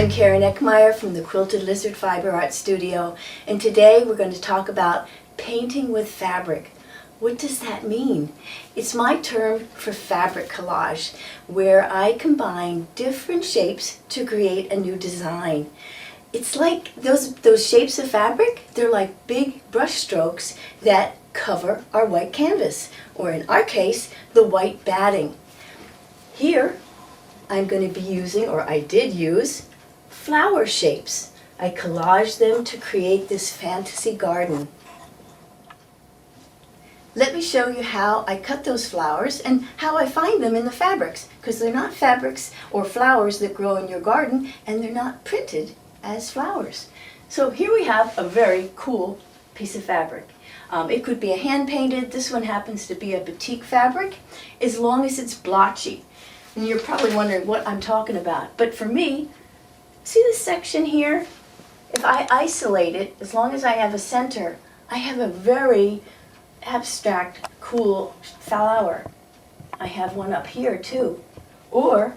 I'm Karen Eckmeier from the Quilted-Lizard Fiber Art Studio, and today we're going to talk about painting with fabric. What does that mean? It's my term for fabric collage, where I combine different shapes to create a new design. It's like those shapes of fabric, they're like big brush strokes that cover our white canvas, or in our case, the white batting. Here, I'm going to be using, or I did use, flower shapes. I collaged them to create this fantasy garden. Let me show you how I cut those flowers and how I find them in the fabrics, because they're not fabrics or flowers that grow in your garden, and they're not printed as flowers. So here we have a very cool piece of fabric. It could be a hand-painted. This one happens to be a batik fabric, as long as it's blotchy. And you're probably wondering what I'm talking about. But for me, see this section here? If I isolate it, as long as I have a center, I have a very abstract, cool flower. I have one up here too. Or,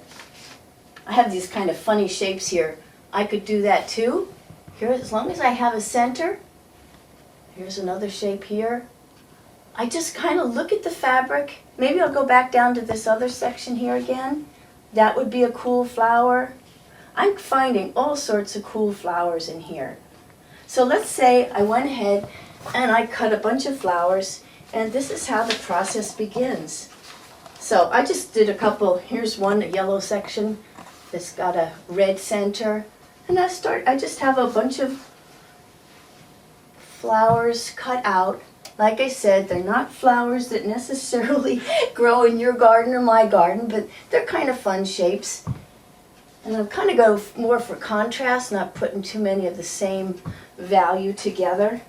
I have these kind of funny shapes here. I could do that too. Here, as long as I have a center, here's another shape here. I just kind of look at the fabric. Maybe I'll go back down to this other section here again. That would be a cool flower. I'm finding all sorts of cool flowers in here. So let's say I went ahead and I cut a bunch of flowers, and this is how the process begins. So I just did a couple. Here's one, a yellow section that's got a red center. And I just have a bunch of flowers cut out. Like I said, they're not flowers that necessarily grow in your garden or my garden, but they're kind of fun shapes. And I'm kind of go more for contrast, not putting too many of the same value together.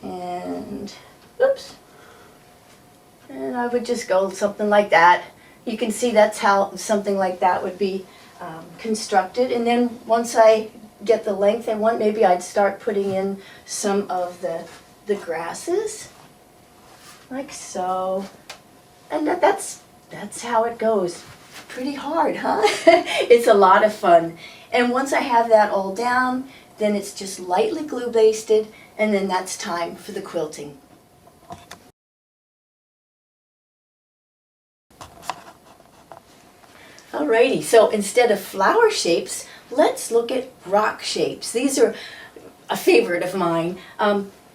And, oops. And I would just go something like that. You can see that's how something like that would be constructed. And then once I get the length I want, maybe I'd start putting in some of the grasses, like so. And that's how it goes. Pretty hard, huh? It's a lot of fun. And once I have that all down, then it's just lightly glue basted, and then that's time for the quilting. Alrighty, so instead of flower shapes, let's look at rock shapes. These are a favorite of mine.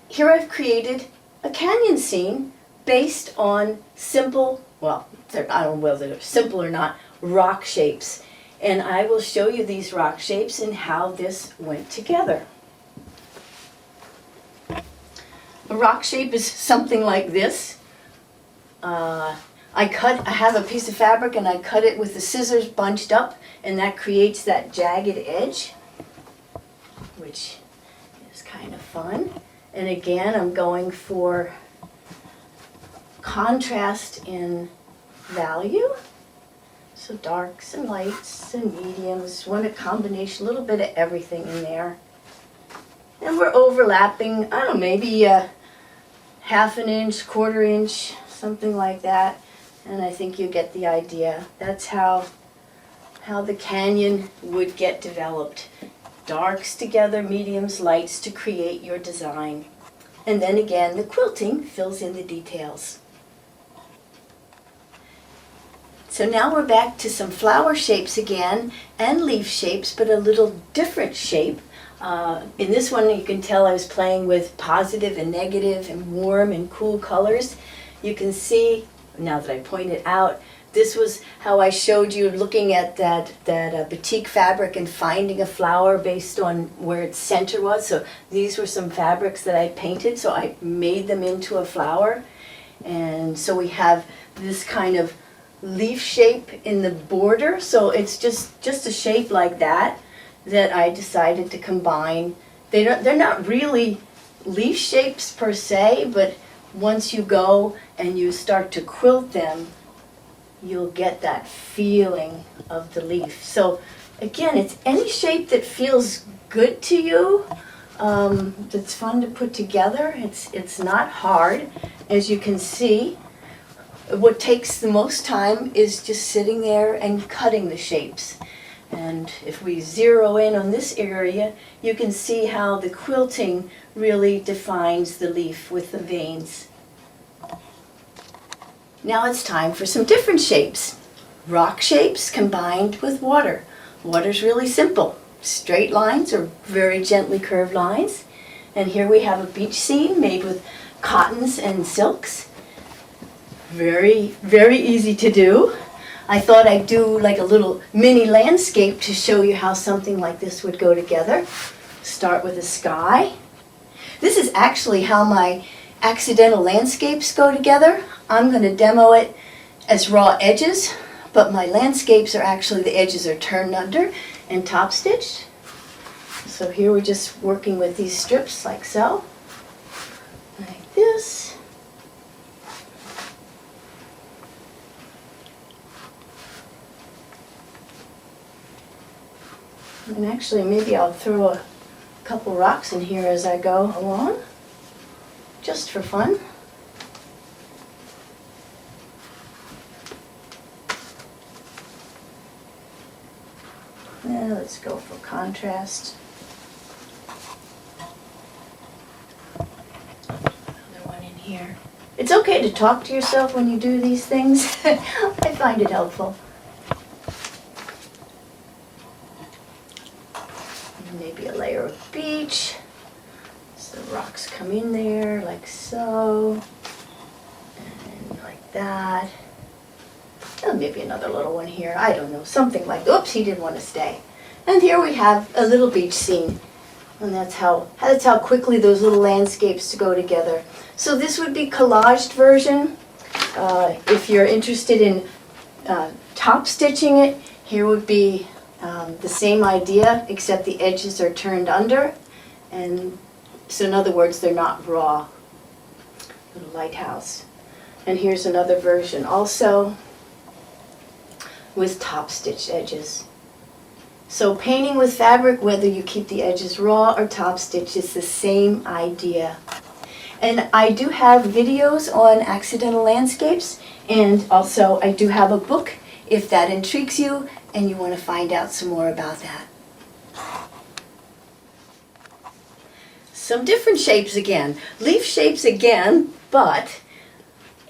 Here I've created a canyon scene based on simple, well, I don't know whether they're simple or not, rock shapes. And I will show you these rock shapes and how this went together. A rock shape is something like this. I have a piece of fabric and I cut it with the scissors bunched up, and that creates that jagged edge, which is kind of fun. And again, I'm going for contrast in value. So darks and lights and mediums, want a combination, a little bit of everything in there. And we're overlapping, I don't know, maybe a half an inch, quarter inch, something like that. And I think you get the idea. That's how the canyon would get developed. Darks together, mediums, lights to create your design. And then again, the quilting fills in the details. So now we're back to some flower shapes again, and leaf shapes, but a little different shape. In this one you can tell I was playing with positive and negative and warm and cool colors. You can see, now that I point it out, this was how I showed you looking at that batik fabric and finding a flower based on where its center was. So these were some fabrics that I painted, so I made them into a flower. And so we have this kind of leaf shape in the border. So it's just a shape like that that I decided to combine. They're not really leaf shapes per se, but once you go and you start to quilt them, you'll get that feeling of the leaf. So again, it's any shape that feels good to you, that's fun to put together. It's not hard. As you can see, what takes the most time is just sitting there and cutting the shapes. And if we zero in on this area, you can see how the quilting really defines the leaf with the veins. Now it's time for some different shapes. Rock shapes combined with water. Water's really simple. Straight lines or very gently curved lines. And here we have a beach scene made with cottons and silks. Very, very easy to do. I thought I'd do like a little mini landscape to show you how something like this would go together. Start with a sky. This is actually how my accidental landscapes go together. I'm going to demo it as raw edges, but my landscapes are actually, the edges are turned under and top stitched. So here we're just working with these strips like so, like this. And actually maybe I'll throw a couple rocks in here as I go along, just for fun. Now let's go for contrast. Another one in here. It's okay to talk to yourself when you do these things. I find it helpful. And maybe a layer of beach. So the rocks come in there like so. And like that. Oh, maybe another little one here. I don't know. Something like, oops, he didn't want to stay. And here we have a little beach scene. And that's how quickly those little landscapes go together. So this would be collaged version. If you're interested in top stitching it, here would be the same idea, except the edges are turned under. And so in other words, they're not raw. Little lighthouse. And here's another version also with top stitched edges. So painting with fabric, whether you keep the edges raw or top stitch, is the same idea. And I do have videos on accidental landscapes, and also I do have a book if that intrigues you and you want to find out some more about that. Some different shapes again. Leaf shapes again, but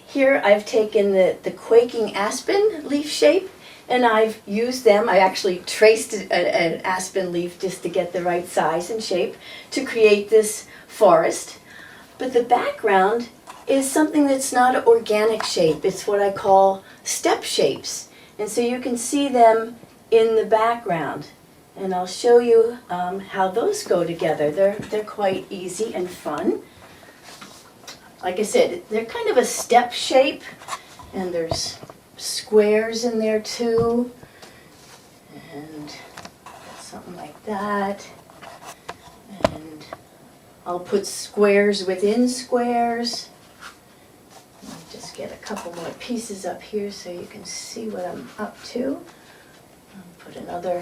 here I've taken the quaking aspen leaf shape, and I've used them. I actually traced an aspen leaf just to get the right size and shape to create this forest. But the background is something that's not an organic shape. It's what I call step shapes. And so you can see them in the background. And I'll show you how those go together. They're quite easy and fun. Like I said, they're kind of a step shape, and there's squares in there too, and something like that. And I'll put squares within squares. Let me just get a couple more pieces up here so you can see what I'm up to. I'll put another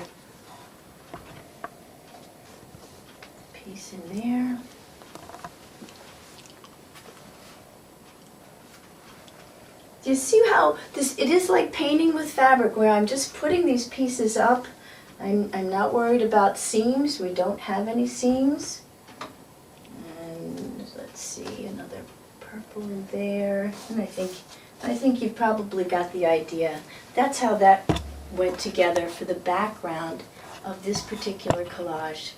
piece in there. Do you see how it is like painting with fabric, where I'm just putting these pieces up. I'm not worried about seams. We don't have any seams. And let's see, another purple in there. And I think you've probably got the idea. That's how that went together for the background of this particular collage.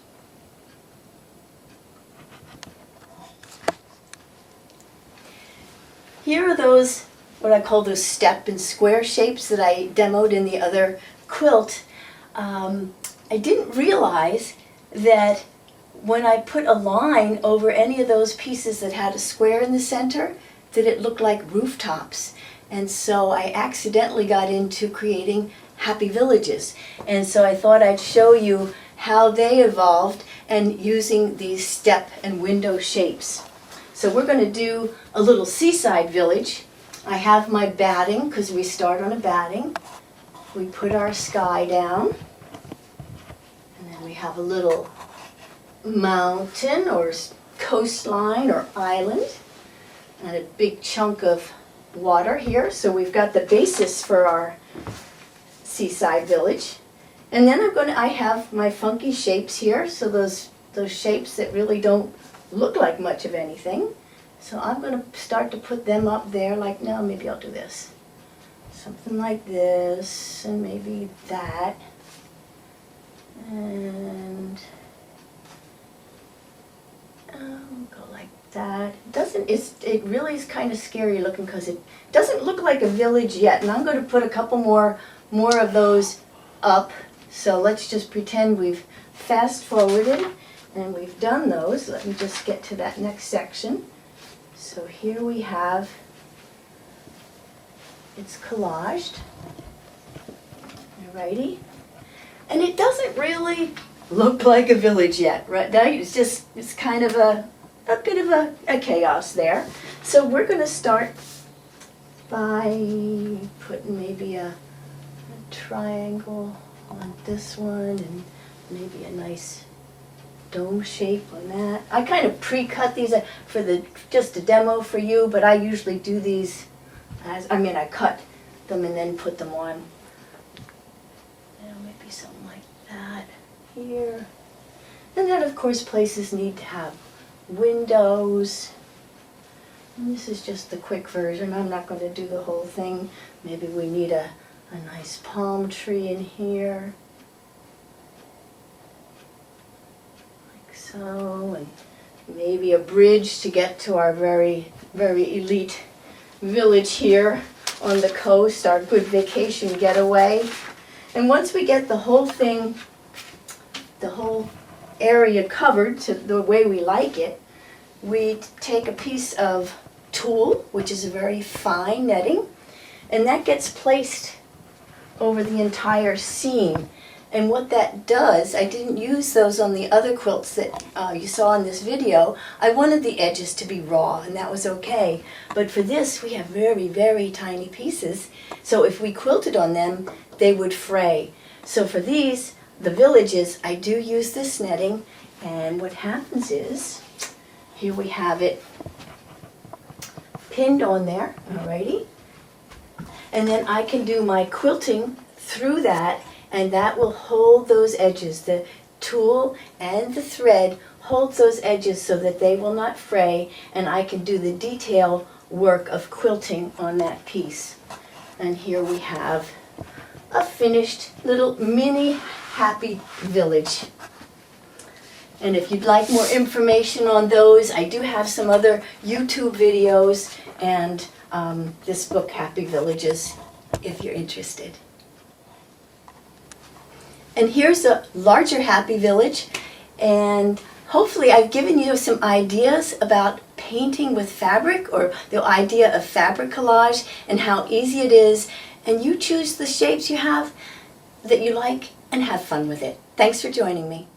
Here are those, what I call those step and square shapes that I demoed in the other quilt. I didn't realize that when I put a line over any of those pieces that had a square in the center, that it looked like rooftops. And so I accidentally got into creating happy villages. And so I thought I'd show you how they evolved and using these step and window shapes. So we're going to do a little seaside village. I have my batting, because we start on a batting. We put our sky down, and then we have a little mountain or coastline or island, and a big chunk of water here. So we've got the basis for our seaside village. And then I have my funky shapes here, so those shapes that really don't look like much of anything. So I'm going to start to put them up there, like, no, maybe I'll do this. Something like this, and maybe that. And go like that. It really is kind of scary looking because it doesn't look like a village yet. And I'm going to put a couple more of those up. So let's just pretend we've fast forwarded and we've done those. Let me just get to that next section. So here we have, it's collaged. Alrighty. And it doesn't really look like a village yet, right? Now it's kind of a bit of a chaos there. So we're going to start by putting maybe a triangle on this one and maybe a nice dome shape on that. I kind of pre-cut these for just a demo for you, but I usually do these I cut them and then put them on. Maybe something like that here. And then of course places need to have windows. And this is just the quick version. I'm not going to do the whole thing. Maybe we need a nice palm tree in here. Like so. And maybe a bridge to get to our very, very elite village here on the coast, our good vacation getaway. And once we get the whole thing, the whole area covered to the way we like it, we take a piece of tulle, which is a very fine netting, and that gets placed over the entire seam. And what that does, I didn't use those on the other quilts that you saw in this video. I wanted the edges to be raw, and that was okay. But for this, we have very, very tiny pieces. So if we quilted on them, they would fray. So for these, the villages, I do use this netting. And what happens is, here we have it pinned on there, alrighty. And then I can do my quilting through that, and that will hold those edges. The tulle and the thread holds those edges so that they will not fray, and I can do the detail work of quilting on that piece. And here we have a finished little mini happy village. And if you'd like more information on those, I do have some other YouTube videos and this book, Happy Villages, if you're interested. And here's a larger happy village, and hopefully I've given you some ideas about painting with fabric, or the idea of fabric collage and how easy it is, and you choose the shapes you have that you like and have fun with it. Thanks for joining me.